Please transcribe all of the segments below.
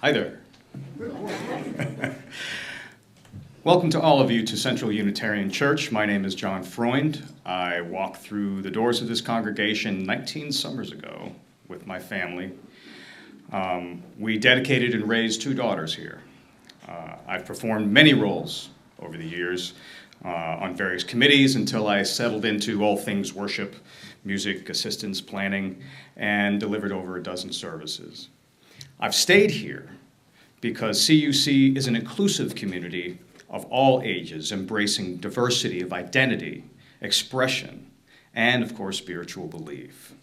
Hi there. Welcome to all of you to Central Unitarian Church. My name is John Freund. I walked through the doors of this congregation 19 summers ago with my family. We dedicated and raised 2 daughters here. I've performed many roles over the years on various committees until I settled into all things worship, music, assistance, planning, and delivered over a dozen services. I've stayed here because CUC is an inclusive community of all ages, embracing diversity of identity, expression, and, of course, spiritual belief.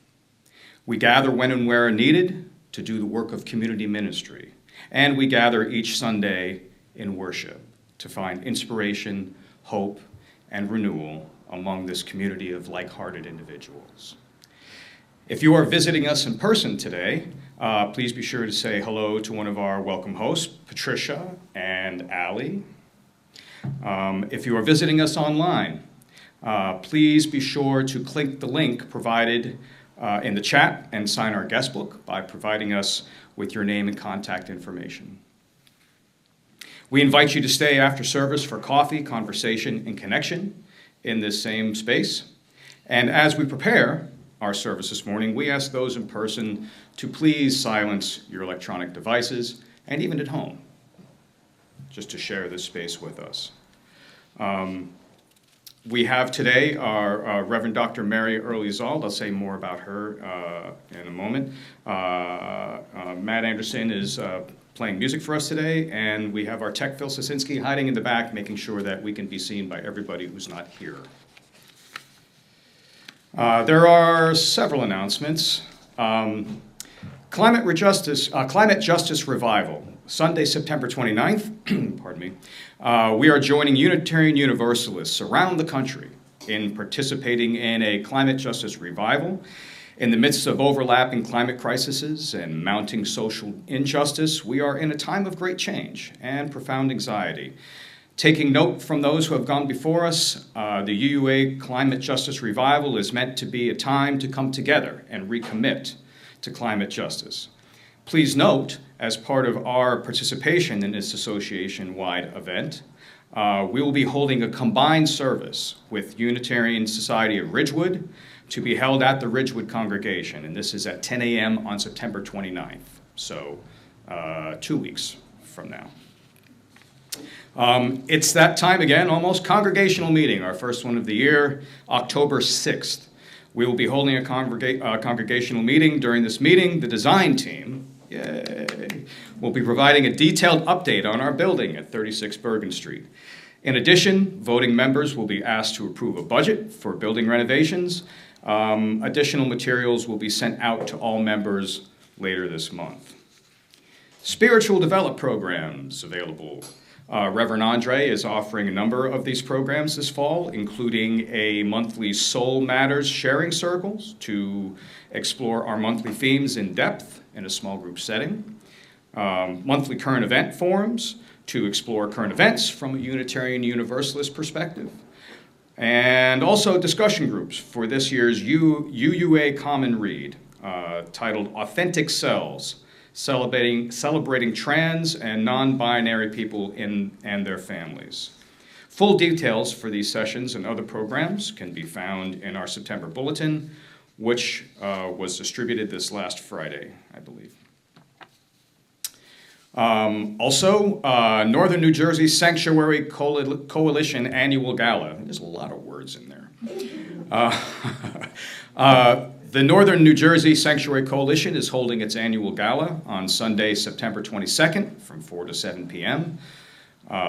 We gather when and where needed to do the work of community ministry, and we gather each Sunday in worship to find inspiration, hope, and renewal among this community of like-hearted individuals. If you are visiting us in person today, please be sure to say hello to one of our welcome hosts, Patricia and Allie. If you are visiting us online, please be sure to click the link provided in the chat and sign our guest book by providing us with your name and contact information. We invite you to stay after service for coffee, conversation, and connection in this same space. And as we prepare our service this morning, we ask those in person to please silence your electronic devices, and even at home, just to share this space with us. We have today our Reverend Dr. Mary Early-Zald. I'll say more about her in a moment. Matt Anderson is playing music for us today, and we have our tech Phil Sosinsky hiding in the back, making sure that we can be seen by everybody who's not here. There are several announcements. Climate Justice Revival, Sunday, September 29th, pardon me. We are joining Unitarian Universalists around the country in participating in a climate justice revival. In the midst of overlapping climate crises and mounting social injustice, we are in a time of great change and profound anxiety. Taking note from those who have gone before us, the UUA Climate Justice Revival is meant to be a time to come together and recommit to climate justice. Please note, as part of our participation in this association-wide event, we will be holding a combined service with Unitarian Society of Ridgewood to be held at the Ridgewood congregation, and this is at 10 a.m. on September 29th, so 2 weeks from now. It's that time again, almost, congregational meeting, our first one of the year, October 6th. We will be holding a congregational meeting. During this meeting, the design team, will be providing a detailed update on our building at 36 Bergen Street. In addition, voting members will be asked to approve a budget for building renovations. Additional materials will be sent out to all members later this month. Spiritual development programs available. Reverend Andre is offering a number of these programs this fall, including a monthly Soul Matters sharing circles to explore our monthly themes in depth in a small group setting, monthly current event forums to explore current events from a Unitarian Universalist perspective, and also discussion groups for this year's UUA Common Read titled Authentic Selves, celebrating trans and non-binary people and their families. Full details for these sessions and other programs can be found in our September bulletin, which was distributed this last Friday, I believe. Also, Northern New Jersey Sanctuary Coalition Annual Gala. There's a lot of words in there. The Northern New Jersey Sanctuary Coalition is holding its annual gala on Sunday, September 22nd from 4 to 7 p.m.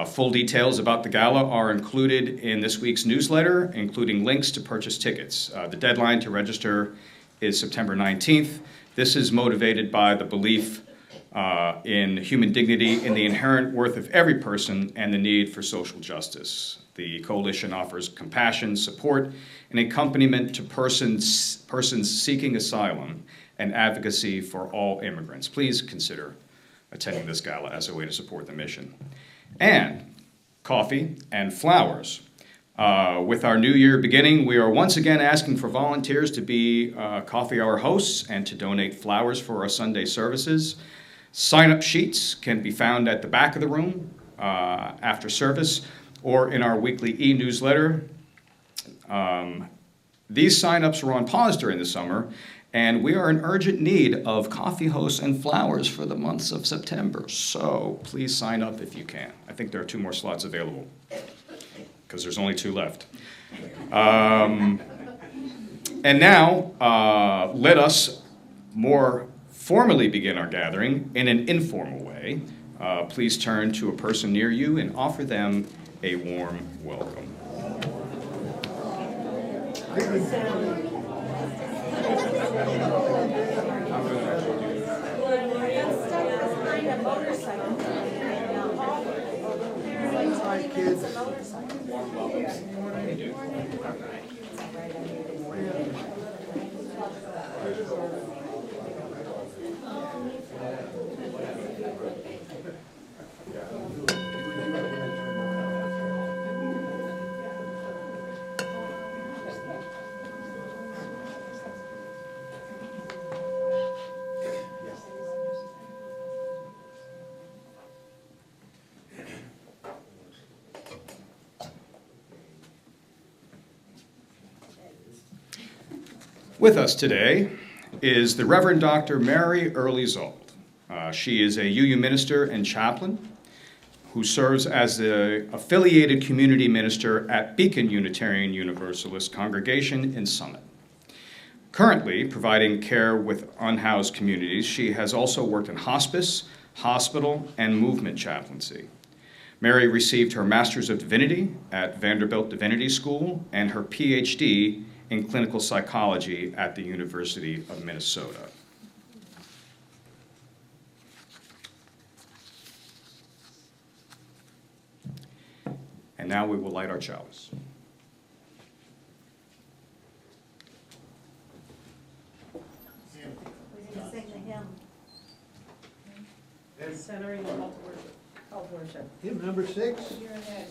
Full details about the gala are included in this week's newsletter, including links to purchase tickets. The deadline to register is September 19th. This is motivated by the belief in human dignity, in the inherent worth of every person, and the need for social justice. The coalition offers compassion, support, and accompaniment to persons seeking asylum and advocacy for all immigrants. Please consider attending this gala as a way to support the mission. And coffee and flowers. With our new year beginning, we are once again asking for volunteers to be coffee hour hosts and to donate flowers for our Sunday services. Sign-up sheets can be found at the back of the room after service or in our weekly e-newsletter. These sign-ups were on pause during the summer, and we are in urgent need of coffee hosts and flowers for the months of September. So please sign up if you can. I think there are 2 more slots available because there's only 2 left. And now, let us more formally begin our gathering in an informal way. Please turn to a person near you and offer them a warm welcome. With us today is the Reverend Dr. Mary Early-Zald. She is a UU minister and chaplain who serves as the affiliated community minister at Beacon Unitarian Universalist Congregation in Summit. Currently providing care with unhoused communities, she has also worked in hospice, hospital, and movement chaplaincy. Mary received her Master's of Divinity at Vanderbilt Divinity School and her PhD in clinical psychology at the University of Minnesota. And now we will light our chalice. We're going to sing the hymn. Centering the call to worship. Call to worship. Hymn number 6. You're ahead.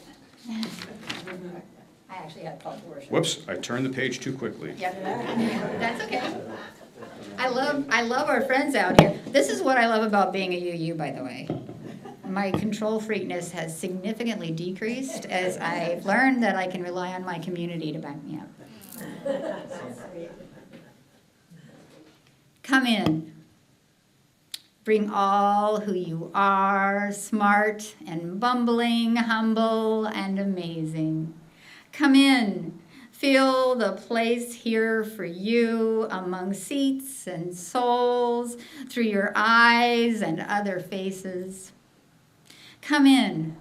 I actually had call to worship. Whoops, I turned the page too quickly. Yep, that's okay. I love our friends out here. This is what I love about being a UU, by the way. My control freakness has significantly decreased as I've learned that I can rely on my community to back me up. Come in. Bring all who you are, smart and bumbling, humble and amazing. Come in. Feel the place here for you among seats and souls, through your eyes and other faces. Come in.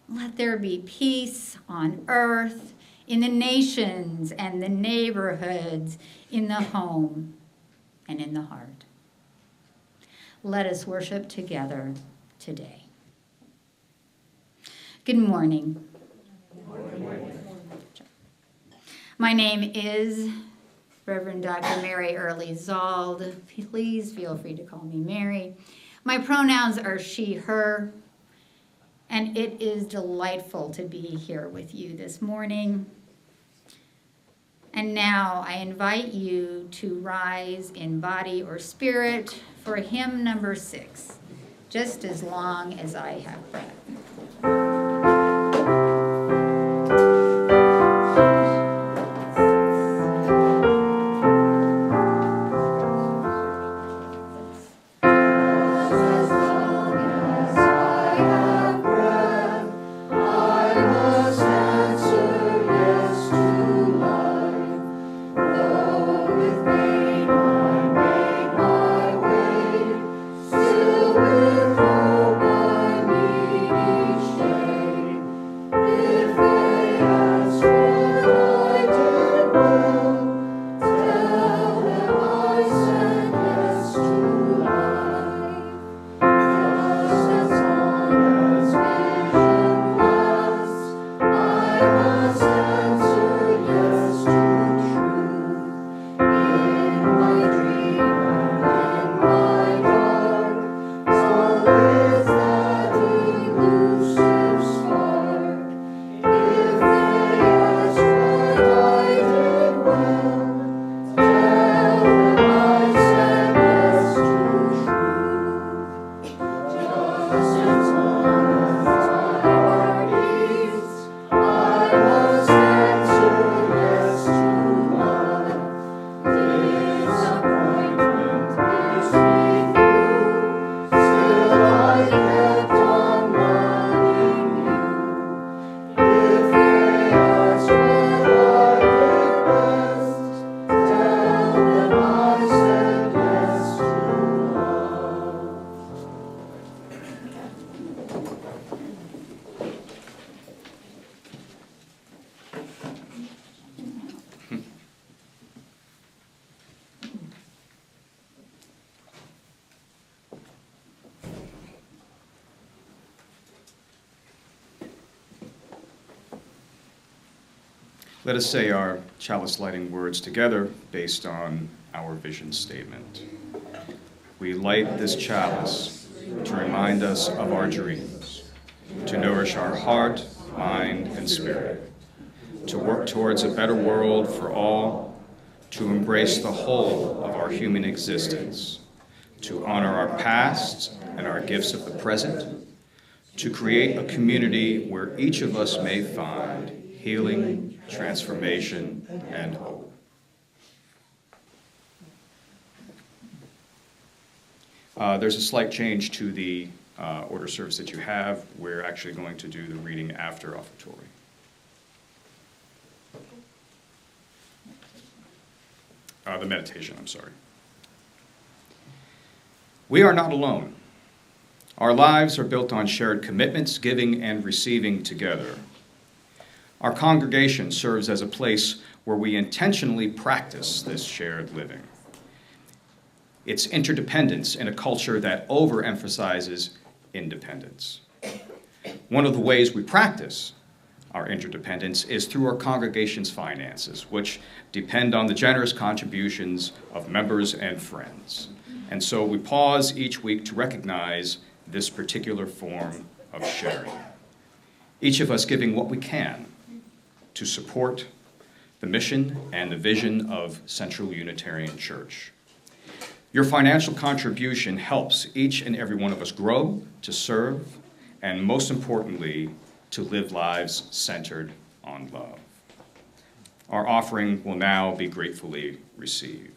Let there be peace on earth, in the nations and the neighborhoods, in the home and in the heart. Let us worship together today. Good morning. My name is Reverend Dr. Mary Early-Zald. Please feel free to call me Mary. My pronouns are she, her, and it is delightful to be here with you this morning. And now I invite you to rise in body or spirit for hymn number 6, just as long as I have breath. Still with all my needing. Let us say our chalice lighting words together based on our vision statement. We light this chalice to remind us of our dreams, to nourish our heart, mind, and spirit, to work towards a better world for all, to embrace the whole of our human existence, to honor our past and our gifts of the present, to create a community where each of us may find healing, transformation, and hope. There's a slight change to the order service that you have. We're actually going to do the reading after offertory. The meditation, I'm sorry. We are not alone. Our lives are built on shared commitments, giving and receiving together. Our congregation serves as a place where we intentionally practice this shared living. It's interdependence in a culture that overemphasizes independence. One of the ways we practice our interdependence is through our congregation's finances, which depend on the generous contributions of members and friends. And so we pause each week to recognize this particular form of sharing. Each of us giving what we can to support the mission and the vision of Central Unitarian Church. Your financial contribution helps each and every one of us grow, to serve, and most importantly, to live lives centered on love. Our offering will now be gratefully received.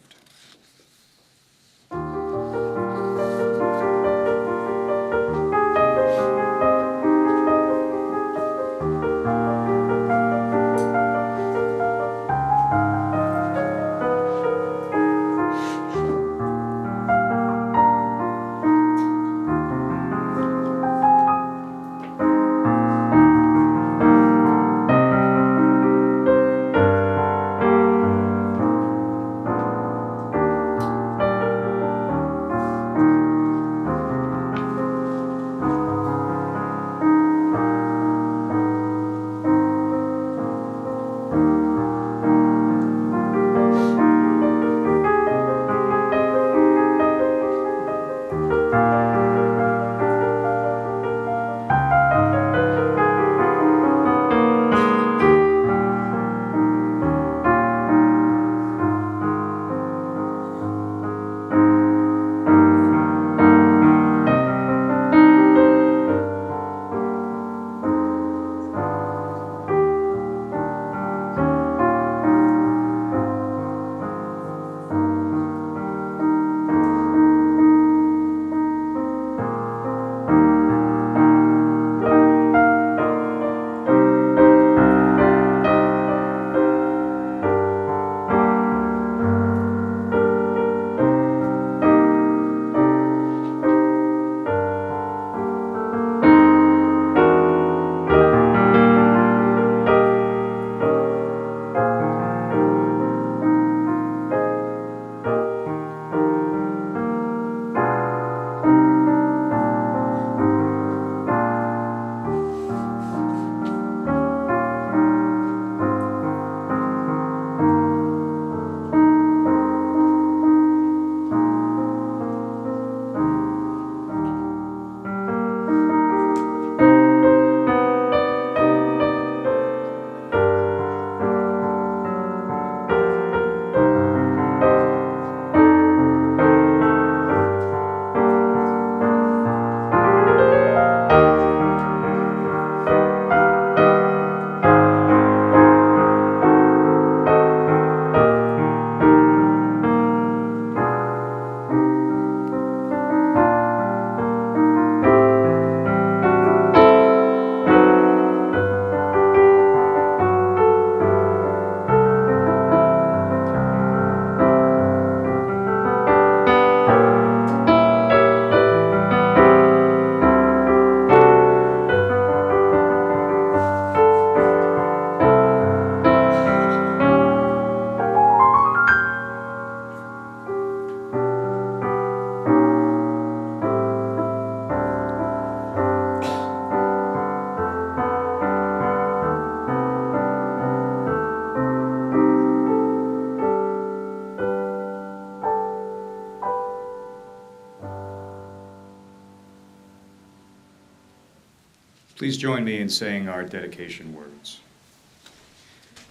Please join me in saying our dedication words.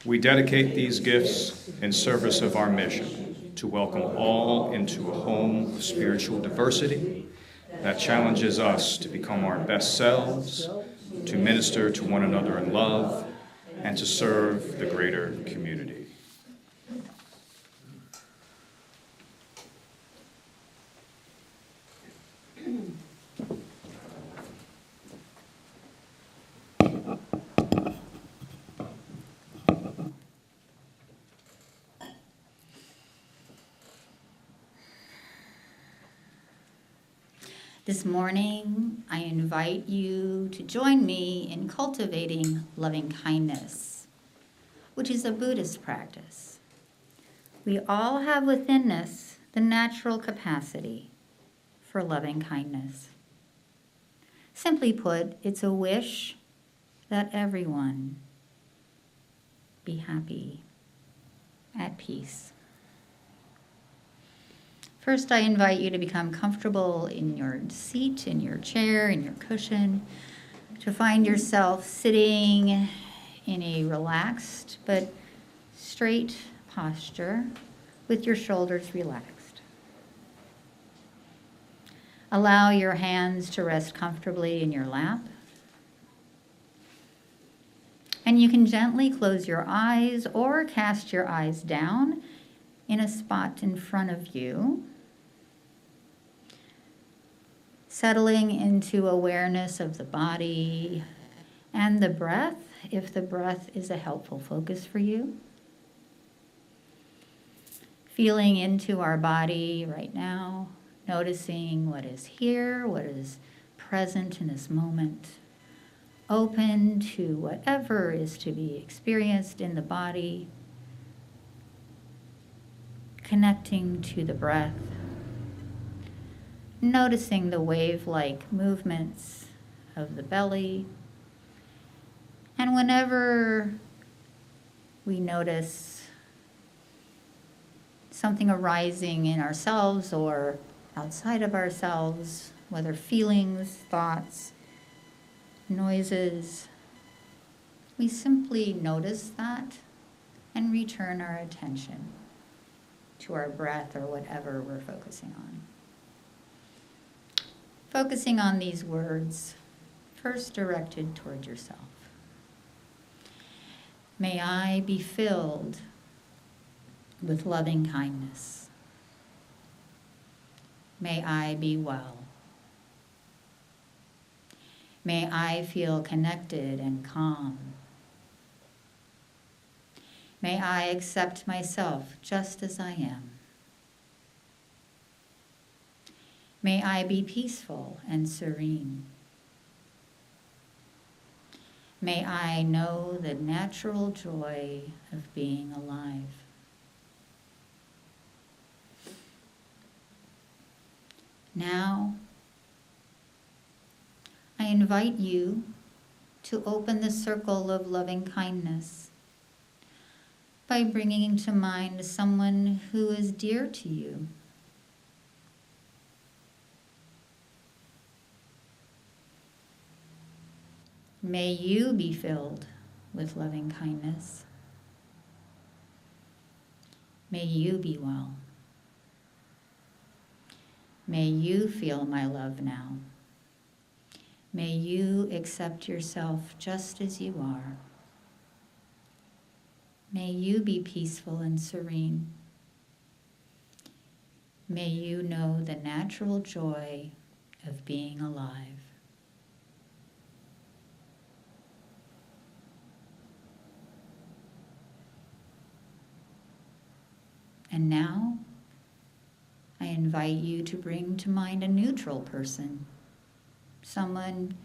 We dedicate these gifts in service of our mission to welcome all into a home of spiritual diversity that challenges us to become our best selves, to minister to one another in love, and to serve the greater community. This morning, I invite you to join me in cultivating loving kindness, which is a Buddhist practice. We all have within us the natural capacity for loving kindness. Simply put, it's a wish that everyone be happy, at peace. First, I invite you to become comfortable in your seat, in your chair, in your cushion, to find yourself sitting in a relaxed but straight posture with your shoulders relaxed. Allow your hands to rest comfortably in your lap. And you can gently close your eyes or cast your eyes down in a spot in front of you, settling into awareness of the body and the breath, if the breath is a helpful focus for you. Feeling into our body right now, noticing what is here, what is present in this moment, open to whatever is to be experienced in the body, connecting to the breath, noticing the wave-like movements of the belly. And whenever we notice something arising in ourselves or outside of ourselves, whether feelings, thoughts, noises, we simply notice that and return our attention to our breath or whatever we're focusing on. Focusing on these words, first directed toward yourself. May I be filled with loving kindness. May I be well. May I feel connected and calm. May I accept myself just as I am. May I be peaceful and serene. May I know the natural joy of being alive. Now, I invite you to open the circle of loving kindness by bringing to mind someone who is dear to you. May you be filled with loving kindness. May you be well. May you feel my love now. May you accept yourself just as you are. May you be peaceful and serene. May you know the natural joy of being alive. And now, I invite you to bring to mind a neutral person, someone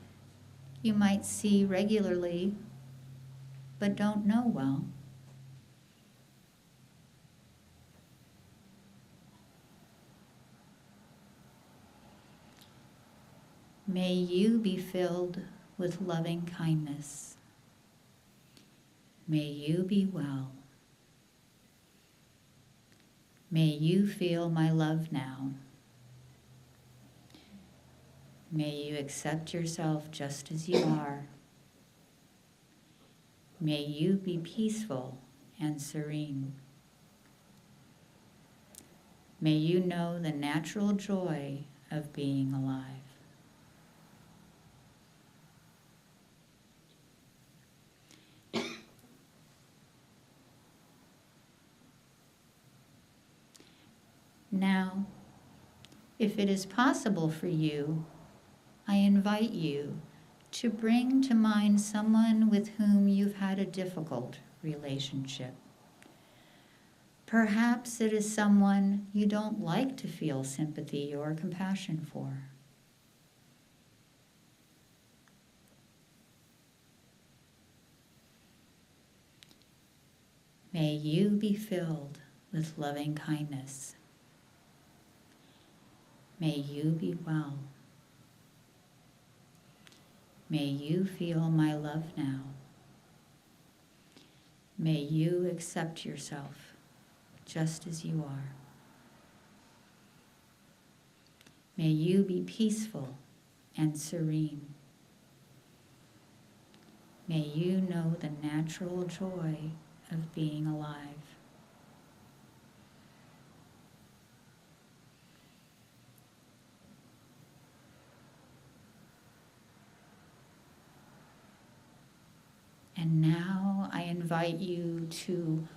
you might see regularly but don't know well. May you be filled with loving kindness. May you be well. May you feel my love now. May you accept yourself just as you are. May you be peaceful and serene. May you know the natural joy of being alive. Now, if it is possible for you, I invite you to bring to mind someone with whom you've had a difficult relationship. Perhaps it is someone you don't like to feel sympathy or compassion for. May you be filled with loving kindness. May you be well. May you feel my love now. May you accept yourself just as you are. May you be peaceful and serene. May you know the natural joy of being alive. And now I invite you to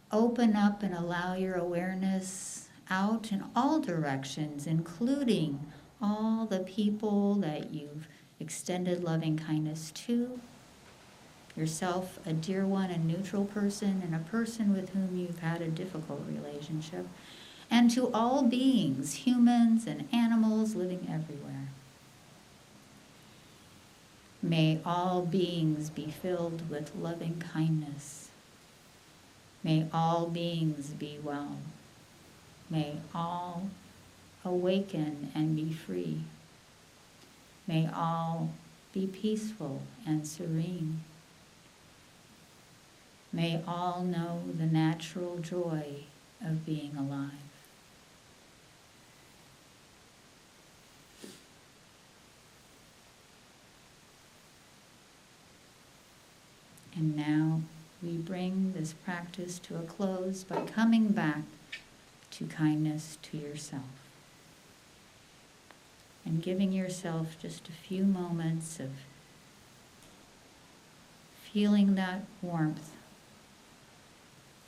open up and allow your awareness out in all directions, including all the people that you've extended loving kindness to, yourself, a dear one, a neutral person, and a person with whom you've had a difficult relationship, and to all beings, humans and animals living everywhere. May all beings be filled with loving kindness. May all beings be well. May all awaken and be free. May all be peaceful and serene. May all know the natural joy of being alive. And now we bring this practice to a close by coming back to kindness to yourself and giving yourself just a few moments of feeling that warmth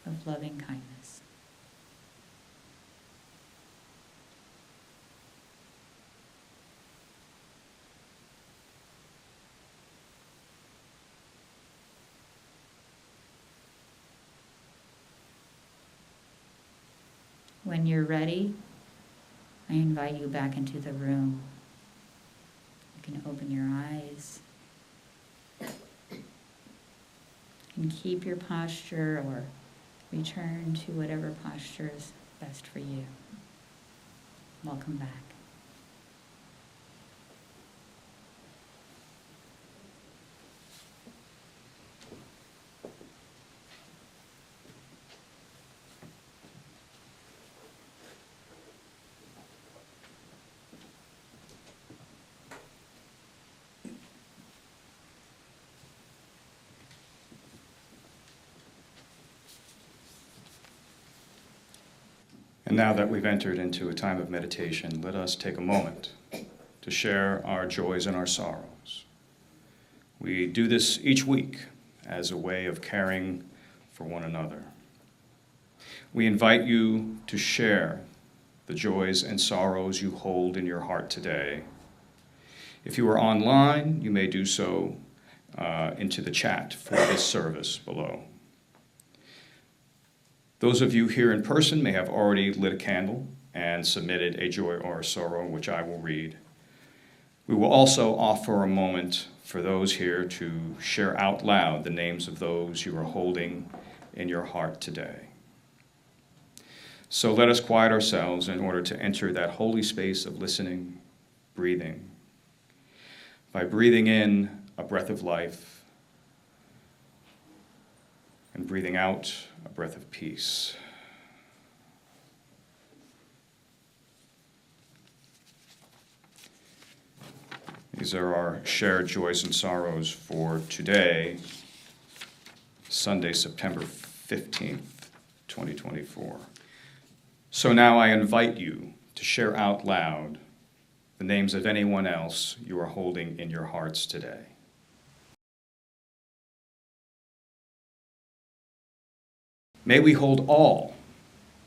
of loving kindness. When you're ready, I invite you back into the room. You can open your eyes. You can keep your posture or return to whatever posture is best for you. Welcome back. And now that we've entered into a time of meditation, let us take a moment to share our joys and our sorrows. We do this each week as a way of caring for one another. We invite you to share the joys and sorrows you hold in your heart today. If you are online, you may do so into the chat for this service below. Those of you here in person may have already lit a candle and submitted a joy or a sorrow, which I will read. We will also offer a moment for those here to share out loud the names of those you are holding in your heart today. So let us quiet ourselves in order to enter that holy space of listening, breathing. By breathing in a breath of life, and breathing out a breath of peace. These are our shared joys and sorrows for today. Sunday, September 15th, 2024. So now I invite you to share out loud the names of anyone else you are holding in your hearts today. May we hold all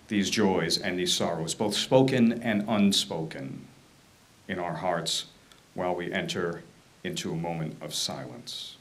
these joys and these sorrows, both spoken and unspoken, in our hearts while we enter into a moment of silence.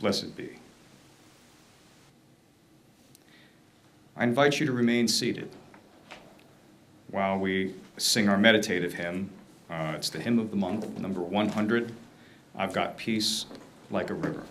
Blessed be. I invite you to remain seated while we sing our meditative hymn. It's the hymn of the month, number 100, I've Got Peace Like a River.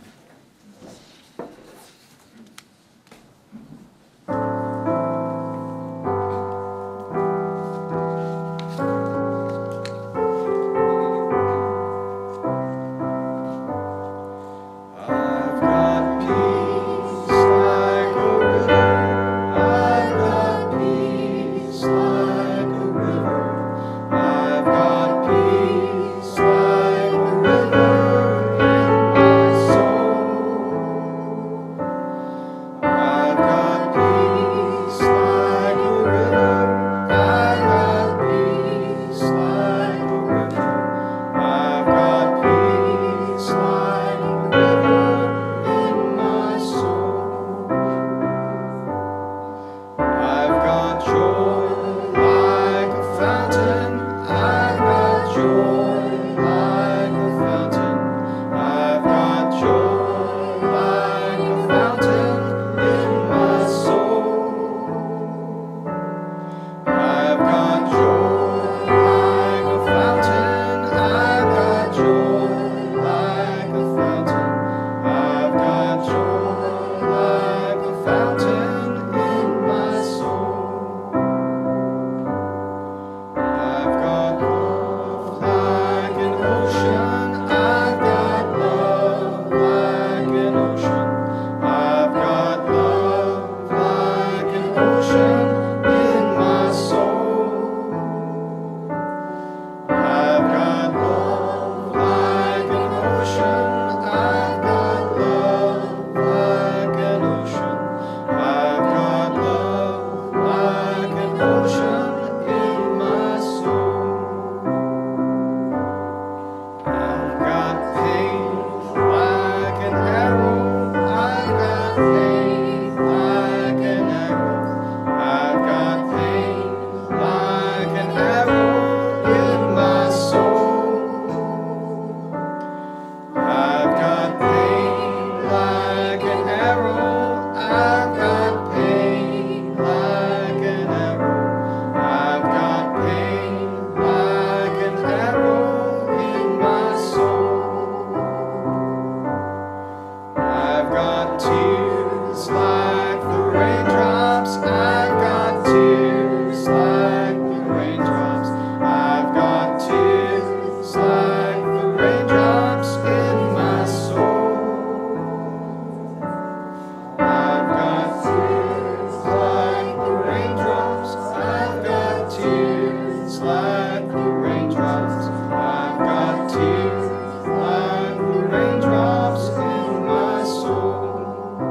Raindrops in my soul.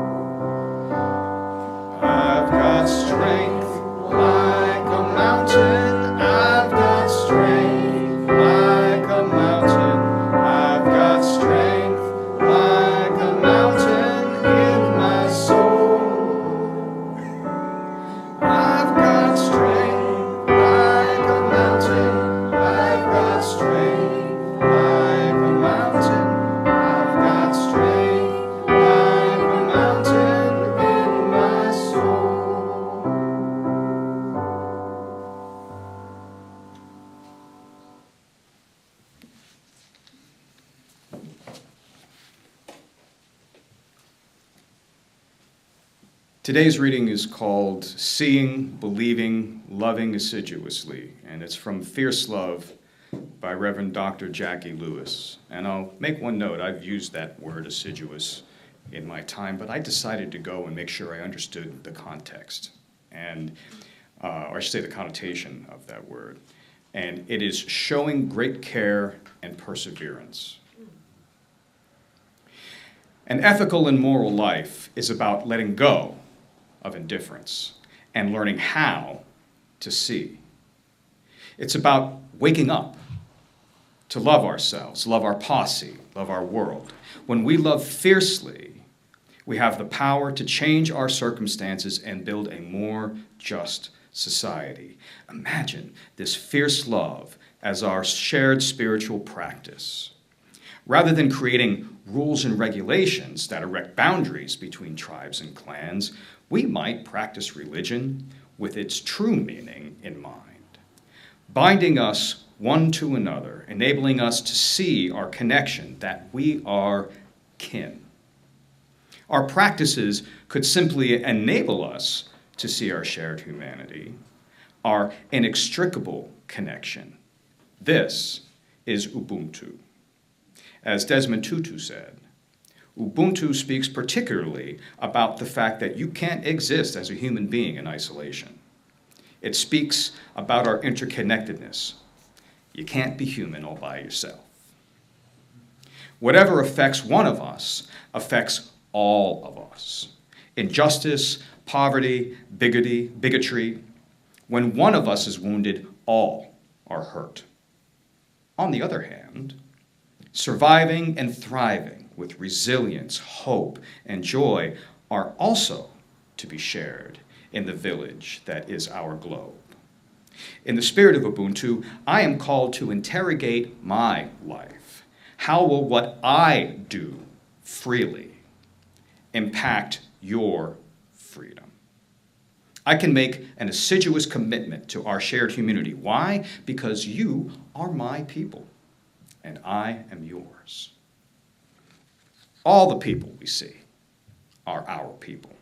Today's reading is called Seeing, Believing, Loving Assiduously, and it's from Fierce Love by Reverend Dr. Jackie Lewis. And I'll make one note, I've used that word assiduous in my time, but I decided to go and make sure I understood the context, and or I should say the connotation of that word. And it is showing great care and perseverance. An ethical and moral life is about letting go of indifference and learning how to see. It's about waking up to love ourselves, love our posse, love our world. When we love fiercely, we have the power to change our circumstances and build a more just society. Imagine this fierce love as our shared spiritual practice. Rather than creating rules and regulations that erect boundaries between tribes and clans, we might practice religion with its true meaning in mind, binding us one to another, enabling us to see our connection, that we are kin. Our practices could simply enable us to see our shared humanity, our inextricable connection. This is Ubuntu. As Desmond Tutu said, Ubuntu speaks particularly about the fact that you can't exist as a human being in isolation. It speaks about our interconnectedness. You can't be human all by yourself. Whatever affects one of us affects all of us. Injustice, poverty, bigotry. When one of us is wounded, all are hurt. On the other hand, surviving and thriving with resilience, hope, and joy are also to be shared in the village that is our globe. In the spirit of Ubuntu, I am called to interrogate my life. How will what I do freely impact your freedom? I can make an assiduous commitment to our shared humanity. Why? Because you are my people, and I am yours. All the people we see are our people.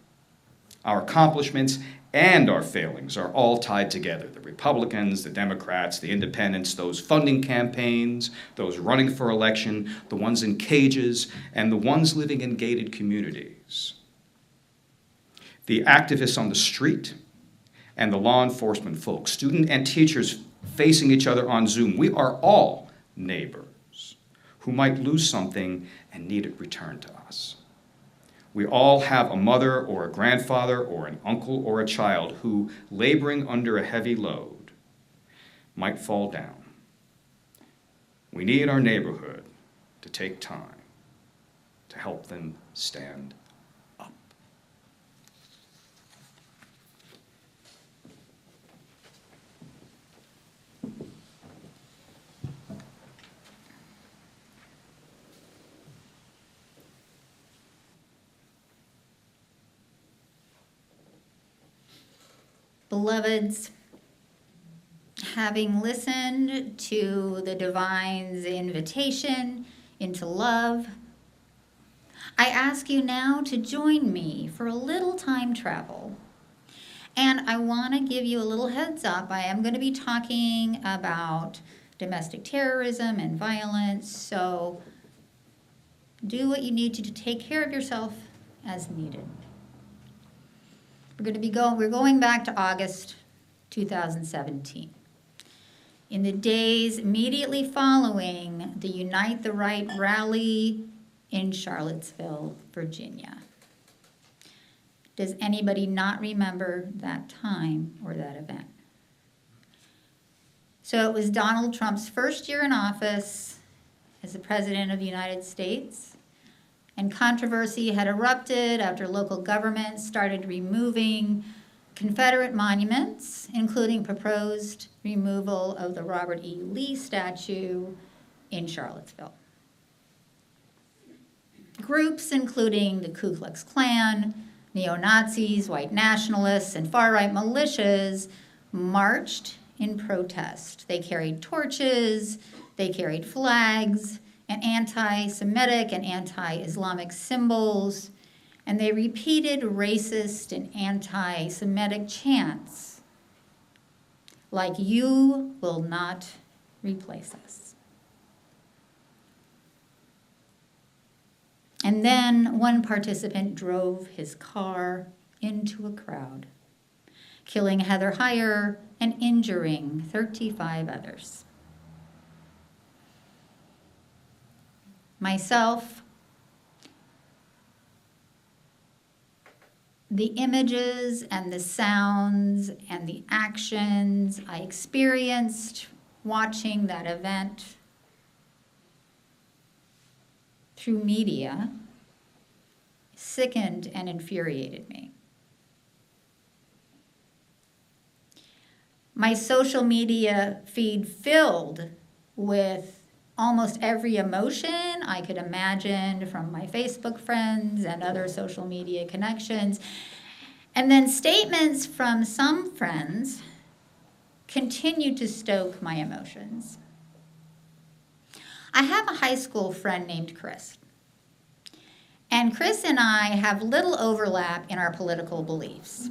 Our accomplishments and our failings are all tied together. The Republicans, the Democrats, the independents, those funding campaigns, those running for election, the ones in cages, and the ones living in gated communities. The activists on the street and the law enforcement folks, students and teachers facing each other on Zoom. We are all neighbors who might lose something and need it returned to us. We all have a mother or a grandfather or an uncle or a child who, laboring under a heavy load, might fall down. We need our neighborhood to take time to help them stand up. Beloveds, having listened to the divine's invitation into love, I ask you now to join me for a little time travel. And I want to give you a little heads up. I am going to be talking about domestic terrorism and violence, so do what you need to take care of yourself as needed. We're going back to August 2017. In the days immediately following the Unite the Right rally in Charlottesville, Virginia. Does anybody not remember that time or that event? So it was Donald Trump's first year in office as the President of the United States. And controversy had erupted after local governments started removing Confederate monuments, including proposed removal of the Robert E. Lee statue in Charlottesville. Groups including the Ku Klux Klan, neo-Nazis, white nationalists, and far-right militias marched in protest. They carried torches, they carried flags, and anti-Semitic and anti-Islamic symbols, and they repeated racist and anti-Semitic chants like, "You will not replace us." And then one participant drove his car into a crowd, killing Heather Heyer and injuring 35 others. Myself, the images and the sounds and the actions I experienced watching that event through media sickened and infuriated me. My social media feed filled with almost every emotion I could imagine from my Facebook friends and other social media connections. And then statements from some friends continued to stoke my emotions. I have a high school friend named Chris. And Chris and I have little overlap in our political beliefs.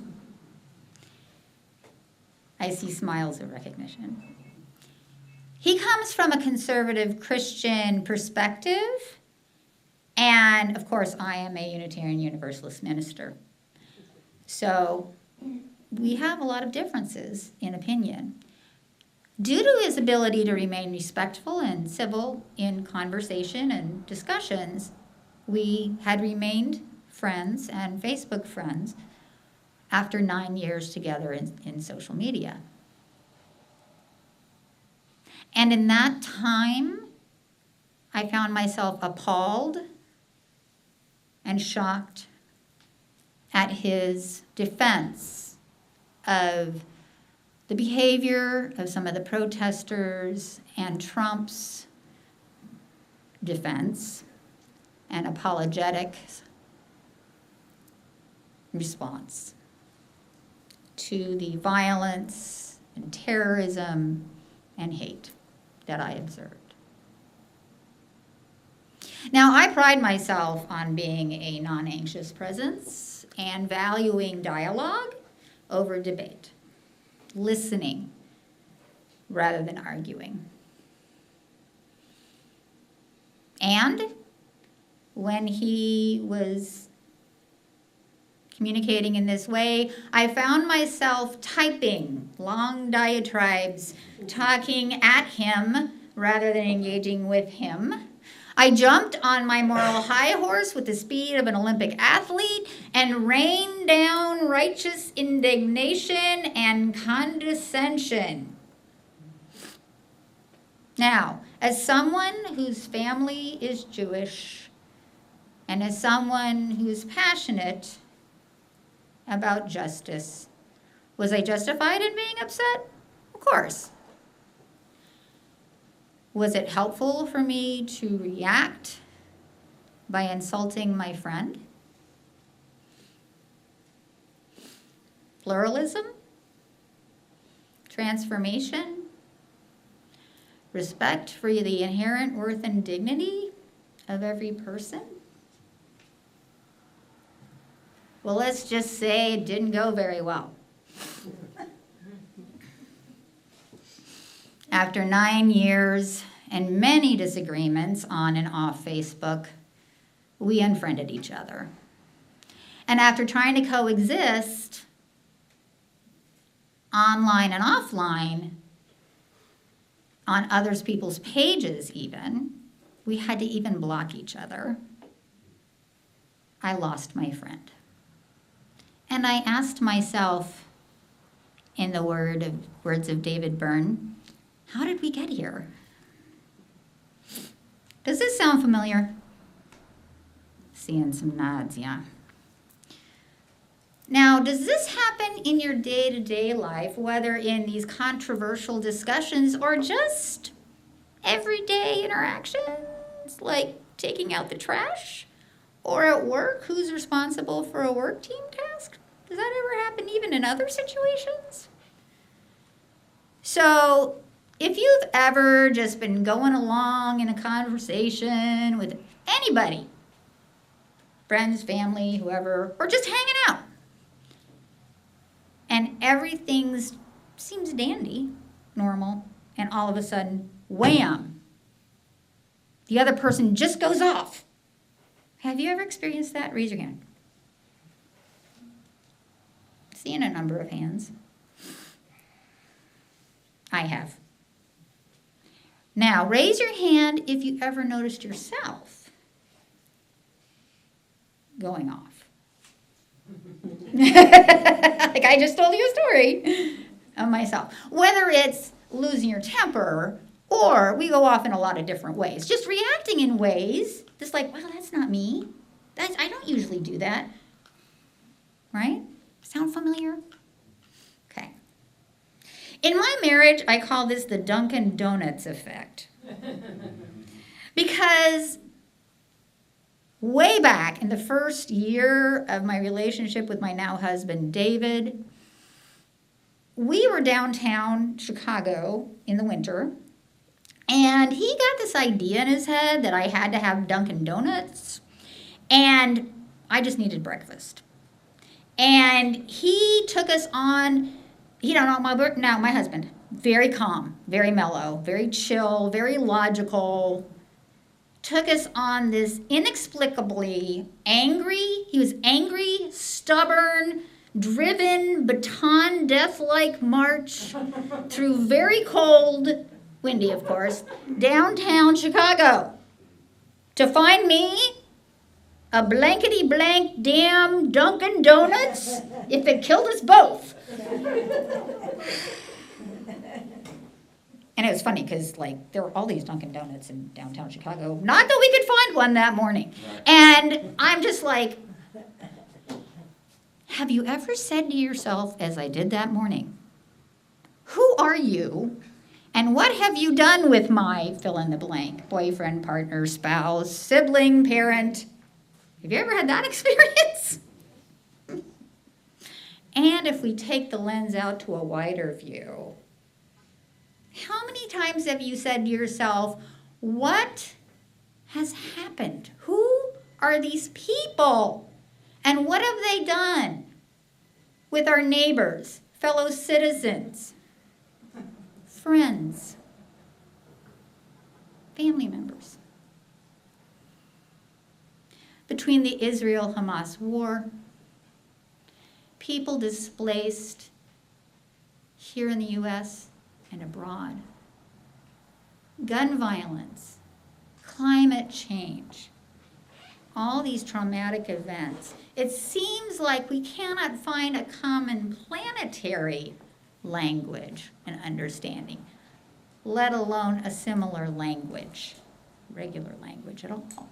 I see smiles of recognition. He comes from a conservative Christian perspective, and of course, I am a Unitarian Universalist minister. So we have a lot of differences in opinion. Due to his ability to remain respectful and civil in conversation and discussions, we had remained friends and Facebook friends after 9 years together in social media. And in that time, I found myself appalled and shocked at his defense of the behavior of some of the protesters and Trump's defense and apologetic response to the violence and terrorism and hate that I observed. Now, I pride myself on being a non-anxious presence and valuing dialogue over debate, listening rather than arguing. And when he was communicating in this way, I found myself typing long diatribes, talking at him rather than engaging with him. I jumped on my moral high horse with the speed of an Olympic athlete and rained down righteous indignation and condescension. Now, as someone whose family is Jewish and as someone who's passionate about justice, was I justified in being upset? Of course. Was it helpful for me to react by insulting my friend? Pluralism? Transformation? Respect for the inherent worth and dignity of every person? Well, let's just say it didn't go very well. After 9 years and many disagreements on and off Facebook, we unfriended each other. And after trying to coexist online and offline, on other people's pages even, we had to even block each other. I lost my friend. And I asked myself, in the words of David Byrne, how did we get here? Does this sound familiar? Seeing some nods, yeah. Now, does this happen in your day-to-day life, whether in these controversial discussions or just everyday interactions, like taking out the trash? Or at work, who's responsible for a work team task? Does that ever happen even in other situations? So, if you've ever just been going along in a conversation with anybody, friends, family, whoever, or just hanging out. And everything seems dandy, normal, and all of a sudden, wham! The other person just goes off. Have you ever experienced that? Raise your hand. Seeing a number of hands. I have. Now, raise your hand if you ever noticed yourself going off. Like I just told you a story of myself. Whether it's losing your temper, or we go off in a lot of different ways. Just reacting in ways that's like, well, that's not me. I don't usually do that. Right? Sound familiar? Okay. In my marriage, I call this the Dunkin' Donuts effect. Because way back in the first year of my relationship with my now husband, David, we were downtown Chicago in the winter, and he got this idea in his head that I had to have Dunkin' Donuts, and I just needed breakfast. And he took us on, my husband, very calm, very mellow, very chill, very logical, took us on this inexplicably he was angry, stubborn, driven, baton death-like march through very cold, windy of course, downtown Chicago to find me a blankety-blank damn Dunkin' Donuts if it killed us both. And it was funny because, there were all these Dunkin' Donuts in downtown Chicago. Not that we could find one that morning. Right. And I'm just like, have you ever said to yourself, as I did that morning, who are you? And what have you done with my fill-in-the-blank? Boyfriend, partner, spouse, sibling, parent. Have you ever had that experience? And if we take the lens out to a wider view, how many times have you said to yourself, what has happened? Who are these people? And what have they done with our neighbors, fellow citizens, friends, family members? Between the Israel-Hamas war, people displaced here in the U.S. and abroad, gun violence, climate change, all these traumatic events, it seems like we cannot find a common planetary language and understanding, let alone a similar language, regular language at all.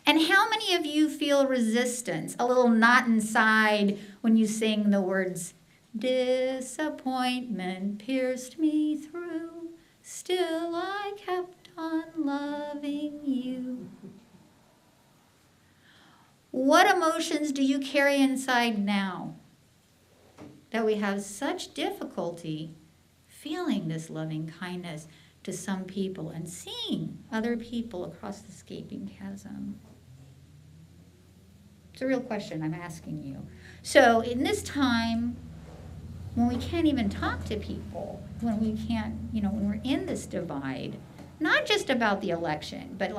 And how many of you feel resistance, a little knot inside when you sing the words, disappointment pierced me through, still I kept on loving you? What emotions do you carry inside now that we have such difficulty feeling this loving kindness to some people and seeing other people across the escaping chasm? It's a real question I'm asking you. So in this time, when we can't even talk to people, when we can't, when we're in this divide, not just about the election, but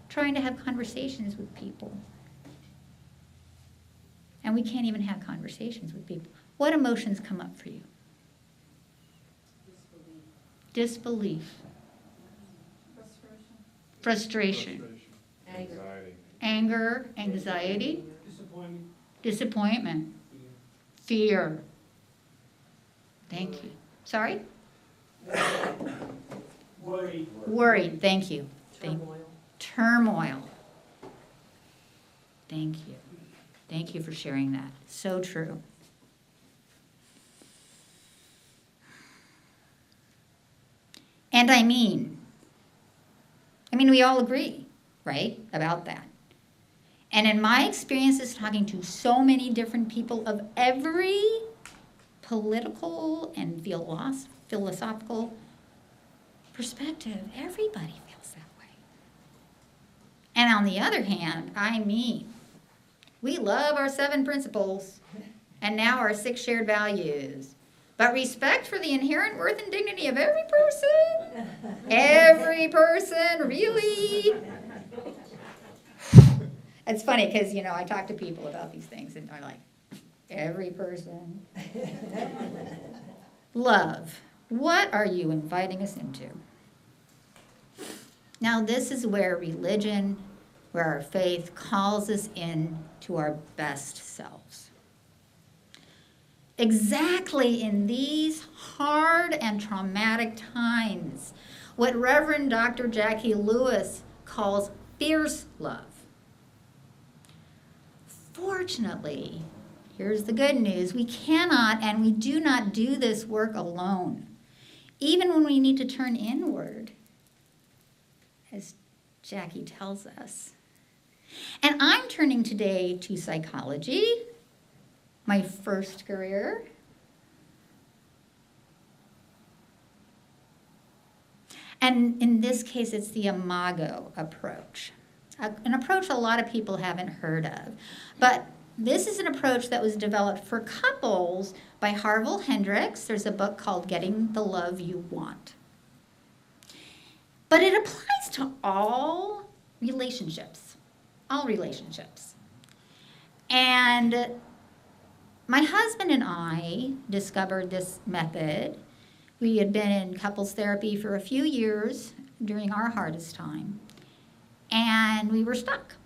trying to have conversations with people. And we can't even have conversations with people. What emotions come up for you? Disbelief. Frustration. Anger, anxiety. Disappointment. Fear. Thank you. Sorry? Worried. Thank you. Turmoil. Thank you. Thank you for sharing that. So true. And I mean, we all agree, right, about that. And in my experiences talking to so many different people of every political and philosophical perspective, everybody feels that way. And on the other hand, we love our 7 principles and now our 6 shared values. But respect for the inherent worth and dignity of every person, really? It's funny because, I talk to people about these things and they're like, every person. Love. What are you inviting us into? Now, this is where religion, where our faith calls us in to our best selves. Exactly in these hard and traumatic times, what Reverend Dr. Jackie Lewis calls fierce love. Fortunately, here's the good news, we cannot and we do not do this work alone, even when we need to turn inward, as Jackie tells us. And I'm turning today to psychology, my first career. And in this case, it's the Imago approach, an approach a lot of people haven't heard of. But this is an approach that was developed for couples by Harville Hendricks. There's a book called Getting the Love You Want. But it applies to all relationships. And my husband and I discovered this method. We had been in couples therapy for a few years during our hardest time. And we were stuck.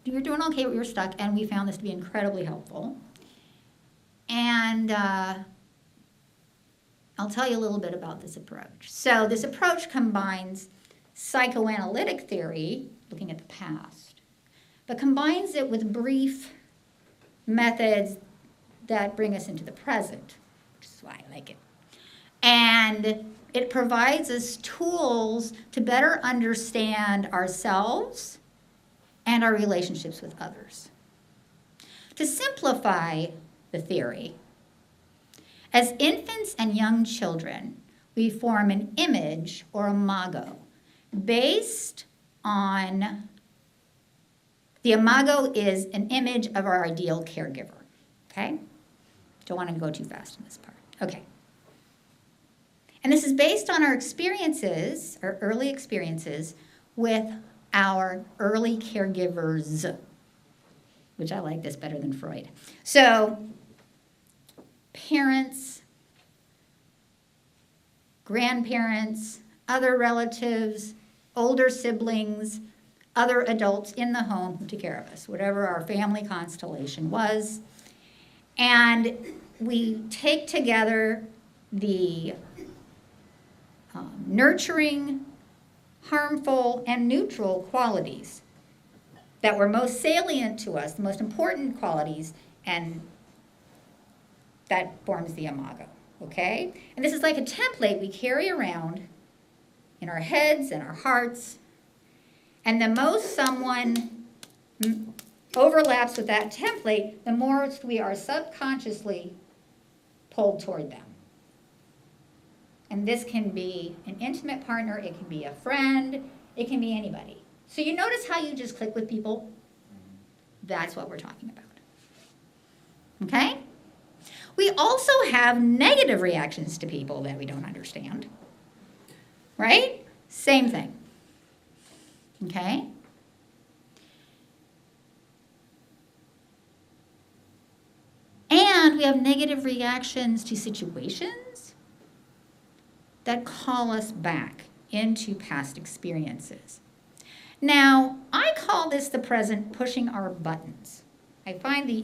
We were doing okay, but we were stuck, and we found this to be incredibly helpful. And I'll tell you a little bit about this approach. So this approach combines psychoanalytic theory, looking at the past, but combines it with brief methods that bring us into the present, which is why I like it. And it provides us tools to better understand ourselves and our relationships with others. To simplify the theory, as infants and young children, we form an image or imago based on, the imago is an image of our ideal caregiver, okay? Don't want to go too fast in this part. Okay. And this is based on our experiences, our early experiences with our early caregivers, which I like this better than Freud. So, parents, grandparents, other relatives, older siblings, other adults in the home who took care of us, whatever our family constellation was. And we take together the nurturing, harmful, and neutral qualities that were most salient to us, the most important qualities, and that forms the imago, okay? And this is like a template we carry around in our heads and our hearts, and the most someone overlaps with that template, the more we are subconsciously pulled toward them. And this can be an intimate partner, it can be a friend, it can be anybody. So you notice how you just click with people? That's what we're talking about. Okay? We also have negative reactions to people that we don't understand. Right? Same thing. Okay? And we have negative reactions to situations that call us back into past experiences. Now, I call this the present pushing our buttons. I find the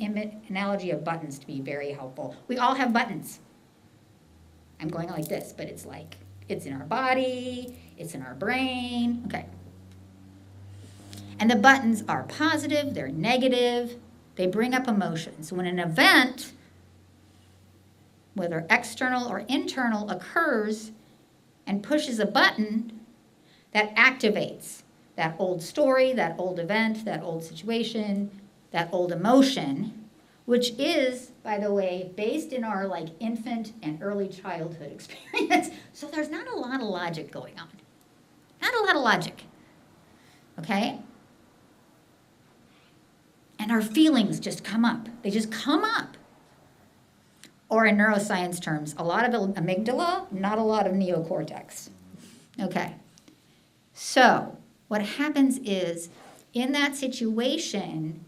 analogy of buttons to be very helpful. We all have buttons. I'm going like this, but it's like, it's in our body, it's in our brain, okay. And the buttons are positive, they're negative, they bring up emotions. When an event, whether external or internal, occurs and pushes a button that activates that old story, that old event, that old situation, that old emotion, which is, by the way, based in our like infant and early childhood experience. So there's not a lot of logic going on. Not a lot of logic. Okay? And our feelings just come up. They just come up. Or in neuroscience terms, a lot of amygdala, not a lot of neocortex. Okay. So what happens is, in that situation,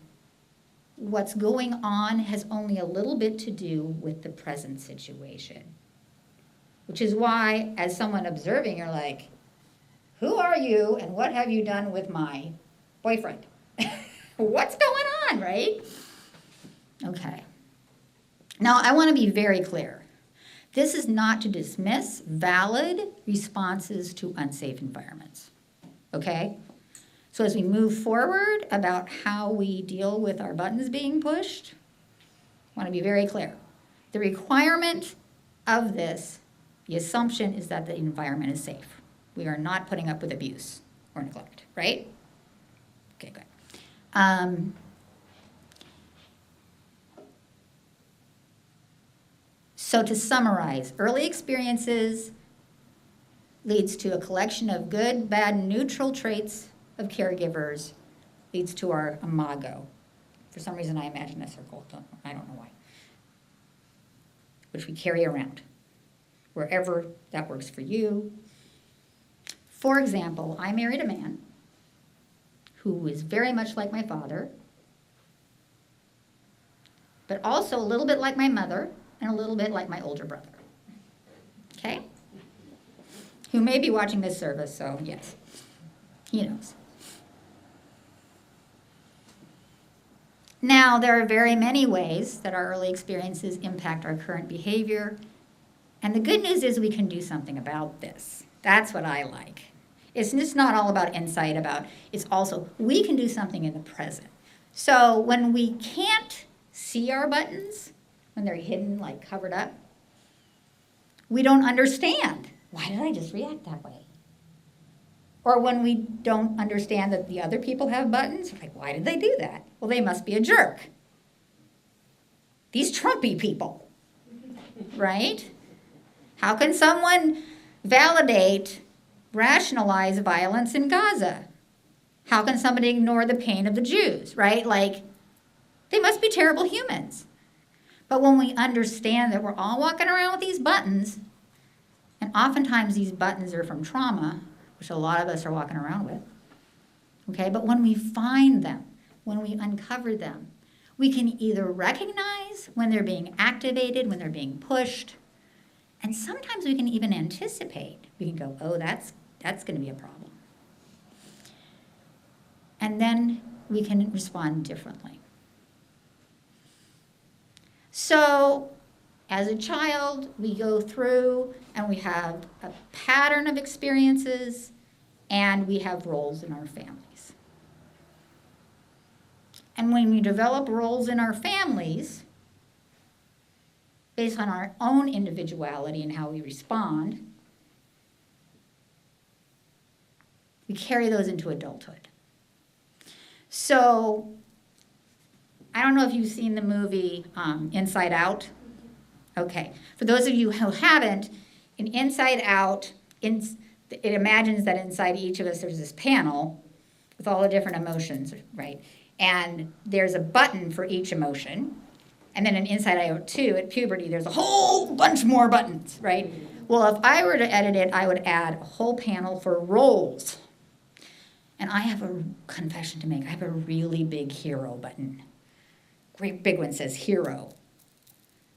what's going on has only a little bit to do with the present situation. Which is why, as someone observing, you're like, who are you and what have you done with my boyfriend? What's going on, right? Okay. Now, I want to be very clear. This is not to dismiss valid responses to unsafe environments. Okay? So as we move forward about how we deal with our buttons being pushed, I want to be very clear. The requirement of this, the assumption is that the environment is safe. We are not putting up with abuse or neglect, right? Okay, good. So to summarize, early experiences leads to a collection of good, bad, neutral traits of caregivers, leads to our imago. For some reason I imagine a circle, I don't know why, which we carry around, wherever that works for you. For example, I married a man who is very much like my father, but also a little bit like my mother, and a little bit like my older brother. Okay? Who may be watching this service, so yes, he knows. Now, there are very many ways that our early experiences impact our current behavior, and the good news is we can do something about this. That's what I like. It's just not all about insight, it's also we can do something in the present. So when we can't see our buttons, when they're hidden, like covered up, we don't understand. Why did I just react that way? Or when we don't understand that the other people have buttons, we're like, why did they do that? Well, they must be a jerk. These Trumpy people, right? How can someone validate, rationalize violence in Gaza? How can somebody ignore the pain of the Jews, right? Like, they must be terrible humans. But when we understand that we're all walking around with these buttons, and oftentimes these buttons are from trauma, which a lot of us are walking around with, okay? But when we find them, when we uncover them, we can either recognize when they're being activated, when they're being pushed, and sometimes we can even anticipate. We can go, oh, that's going to be a problem. And then we can respond differently. So, as a child, we go through and we have a pattern of experiences and we have roles in our families. And when we develop roles in our families, based on our own individuality and how we respond, we carry those into adulthood. So, I don't know if you've seen the movie Inside Out. Okay. For those of you who haven't, in Inside Out, it imagines that inside each of us there's this panel with all the different emotions, right? And there's a button for each emotion. And then in Inside Out 2, at puberty, there's a whole bunch more buttons, right? Well, if I were to edit it, I would add a whole panel for roles. And I have a confession to make. I have a really big hero button. Great big one says hero.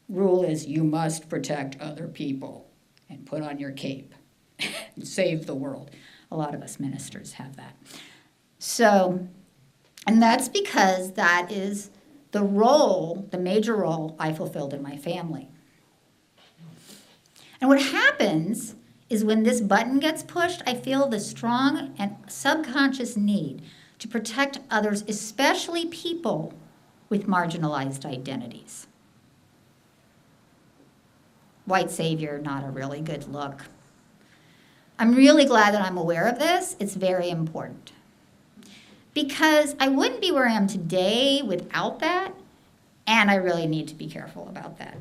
Rule is you must protect other people and put on your cape and save the world. A lot of us ministers have that. So, and that's because that is the role, the major role I fulfilled in my family. And what happens is when this button gets pushed, I feel the strong and subconscious need to protect others, especially people with marginalized identities. White savior, not a really good look. I'm really glad that I'm aware of this. It's very important. Because I wouldn't be where I am today without that, and I really need to be careful about that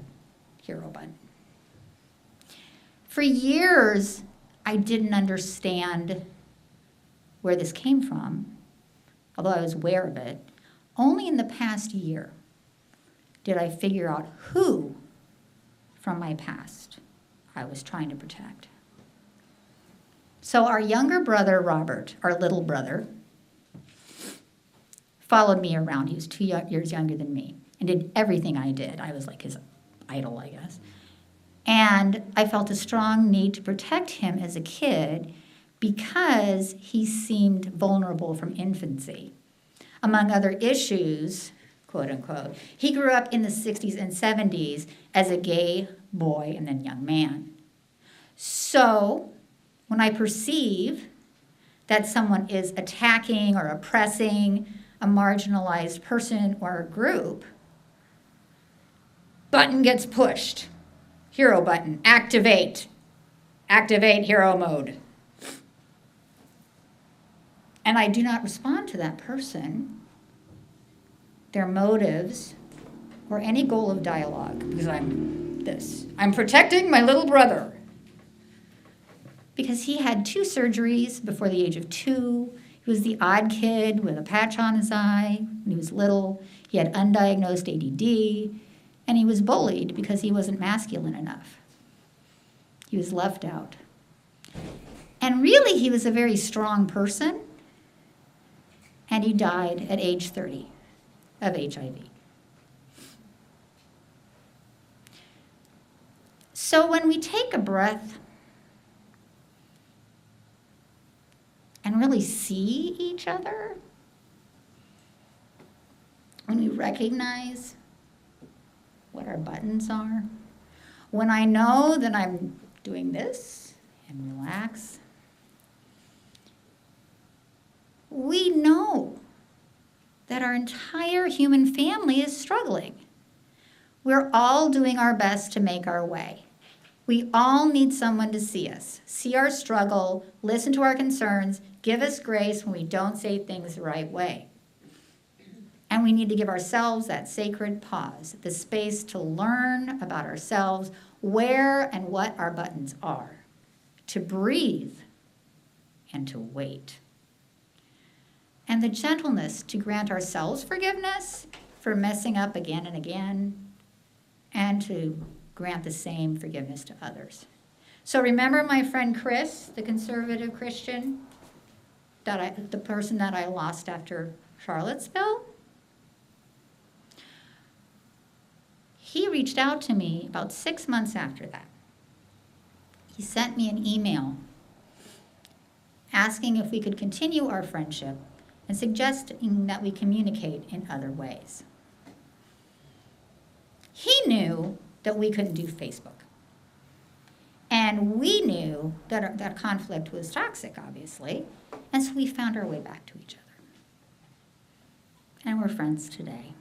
hero button. For years, I didn't understand where this came from, although I was aware of it, only in the past year did I figure out who from my past I was trying to protect. So our younger brother, Robert, our little brother, followed me around. He was 2 years younger than me and did everything I did. I was like his idol, I guess. And I felt a strong need to protect him as a kid because he seemed vulnerable from infancy. Among other issues, quote unquote, he grew up in the 60s and 70s as a gay boy and then young man. So when I perceive that someone is attacking or oppressing a marginalized person or a group, button gets pushed. Hero button, activate. Activate hero mode. And I do not respond to that person, their motives, or any goal of dialogue, because I'm protecting my little brother. Because he had 2 surgeries before the age of 2. He was the odd kid with a patch on his eye when he was little. He had undiagnosed ADD, and he was bullied because he wasn't masculine enough. He was left out. And really, he was a very strong person, and he died at age 30 of HIV. So when we take a breath and really see each other, when we recognize what our buttons are, when I know that I'm doing this and relax, we know that our entire human family is struggling. We're all doing our best to make our way. We all need someone to see us, see our struggle, listen to our concerns, give us grace when we don't say things the right way. And we need to give ourselves that sacred pause, the space to learn about ourselves, where and what our buttons are, to breathe and to wait. And the gentleness to grant ourselves forgiveness for messing up again and again, and to grant the same forgiveness to others. So remember my friend Chris, the conservative Christian, the person that I lost after Charlottesville? He reached out to me about 6 months after that. He sent me an email asking if we could continue our friendship and suggesting that we communicate in other ways. He knew that we couldn't do Facebook. And we knew that that conflict was toxic, obviously, and so we found our way back to each other. And we're friends today.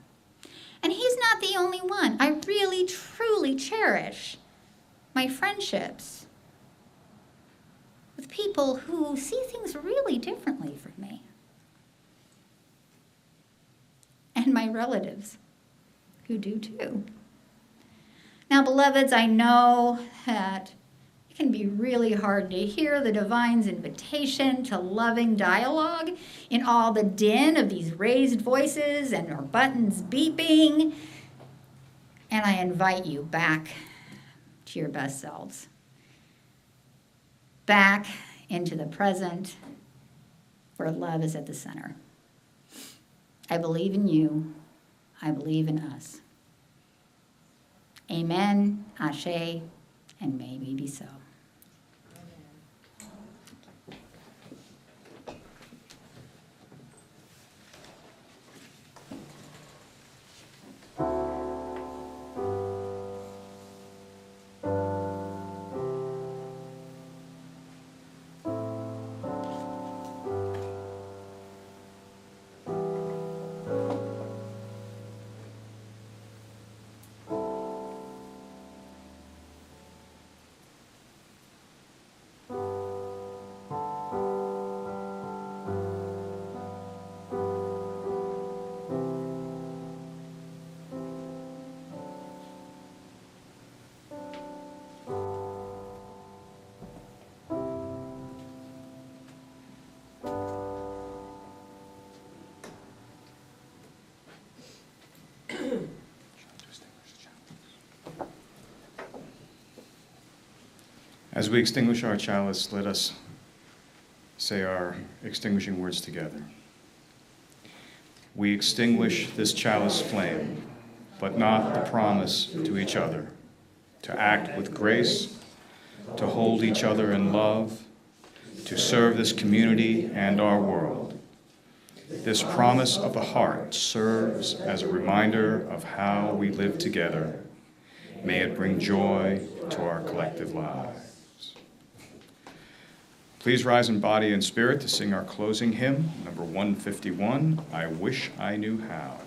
And he's not the only one. I really, truly cherish my friendships with people who see things really differently from me. And my relatives who do too. Now, beloveds, I know that it can be really hard to hear the divine's invitation to loving dialogue in all the din of these raised voices and our buttons beeping. And I invite you back to your best selves. Back into the present where love is at the center. I believe in you. I believe in us. Amen, Ashe, and may we be so. As we extinguish our chalice, let us say our extinguishing words together. We extinguish this chalice flame, but not the promise to each other, to act with grace, to hold each other in love, to serve this community and our world. This promise of the heart serves as a reminder of how we live together. May it bring joy to our collective lives. Please rise in body and spirit to sing our closing hymn, number 151, I Wish I Knew How.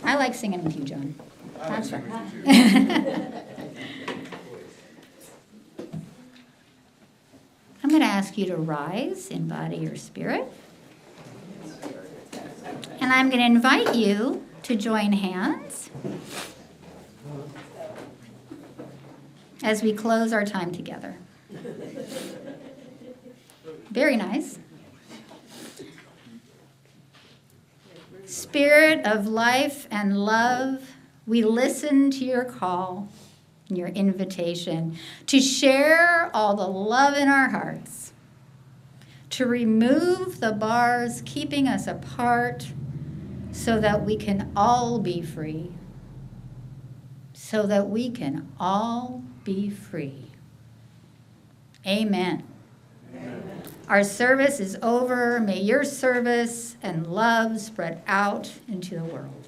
I like singing with you, John. That's right. I'm going to ask you to rise in body or spirit. And I'm going to invite you to join hands as we close our time together. Very nice. Spirit of life and love, we listen to your call and your invitation to share all the love in our hearts, to remove the bars keeping us apart so that we can all be free, so that we can all be free. Amen. Amen. Our service is over. May your service and love spread out into the world.